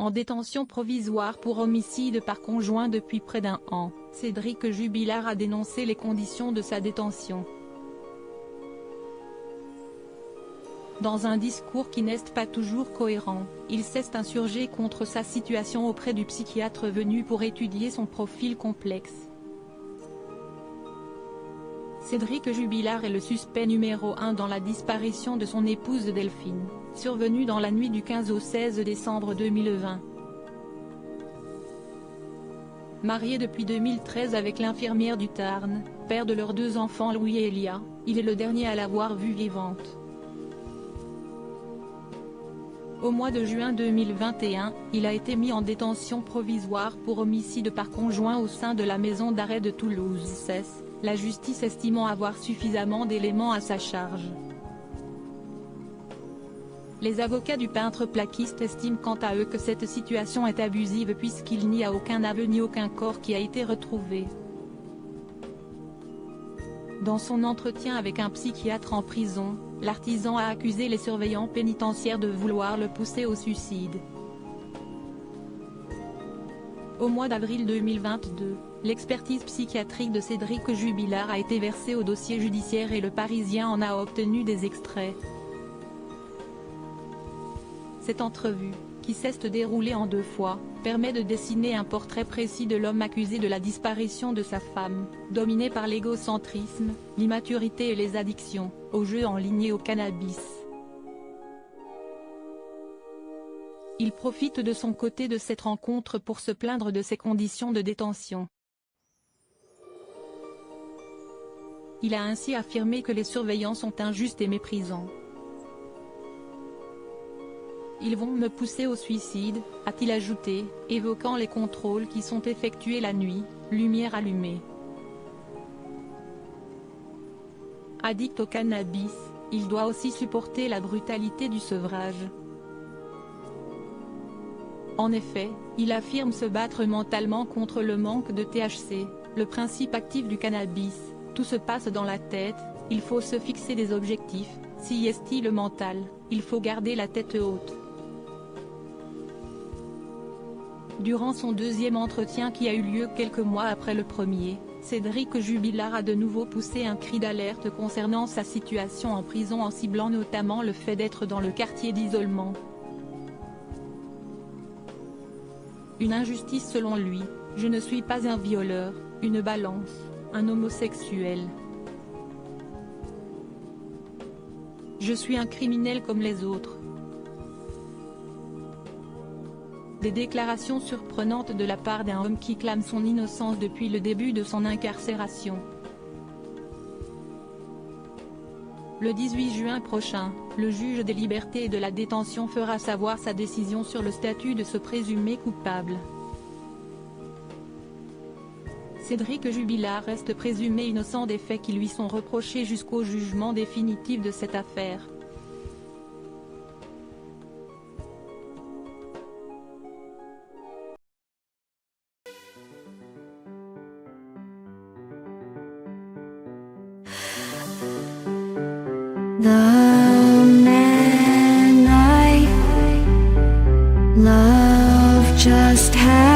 en détention provisoire pour homicide par conjoint depuis près d'1 an. Cédric Jubilard a dénoncé les conditions de sa détention. Dans un discours qui n'est pas toujours cohérent, il s'est insurgé contre sa situation auprès du psychiatre venu pour étudier son profil complexe. Cédric Jubilard est le suspect numéro 1 dans la disparition de son épouse Delphine, survenue dans la nuit du 15 au 16 décembre 2020. Marié depuis 2013 avec l'infirmière du Tarn, père de leurs 2 enfants Louis et Elia, il est le dernier à l'avoir vue vivante. Au mois de juin 2021, il a été mis en détention provisoire pour homicide par conjoint au sein de la maison d'arrêt de Toulouse, la justice estimant avoir suffisamment d'éléments à sa charge. Les avocats du peintre plaquiste estiment quant à eux que cette situation est abusive puisqu'il n'y a aucun aveu ni aucun corps qui a été retrouvé. Dans son entretien avec un psychiatre en prison, l'artisan a accusé les surveillants pénitentiaires de vouloir le pousser au suicide. Au mois d'avril 2022, l'expertise psychiatrique de Cédric Jubilard a été versée au dossier judiciaire et le Parisien en a obtenu des extraits. Cette entrevue, qui s'est déroulée en 2 fois, permet de dessiner un portrait précis de l'homme accusé de la disparition de sa femme, dominé par l'égocentrisme, l'immaturité et les addictions, aux jeux en ligne et au cannabis. Il profite de son côté de cette rencontre pour se plaindre de ses conditions de détention. Il a ainsi affirmé que les surveillants sont injustes et méprisants. Ils vont me pousser au suicide, a-t-il ajouté, évoquant les contrôles qui sont effectués la nuit, lumière allumée. Addict au cannabis, il doit aussi supporter la brutalité du sevrage. En effet, il affirme se battre mentalement contre le manque de THC, le principe actif du cannabis. Tout se passe dans la tête, il faut se fixer des objectifs, si est-il le mental, il faut garder la tête haute. Durant son 2e entretien qui a eu lieu quelques mois après le premier, Cédric Jubilard a de nouveau poussé un cri d'alerte concernant sa situation en prison en ciblant notamment le fait d'être dans le quartier d'isolement. Une injustice selon lui, je ne suis pas un violeur, une balance, un homosexuel. Je suis un criminel comme les autres. Des déclarations surprenantes de la part d'un homme qui clame son innocence depuis le début de son incarcération. Le 18 juin prochain, le juge des libertés et de la détention fera savoir sa décision sur le statut de ce présumé coupable. Cédric Jubilard reste présumé innocent des faits qui lui sont reprochés jusqu'au jugement définitif de cette affaire. The man I love just had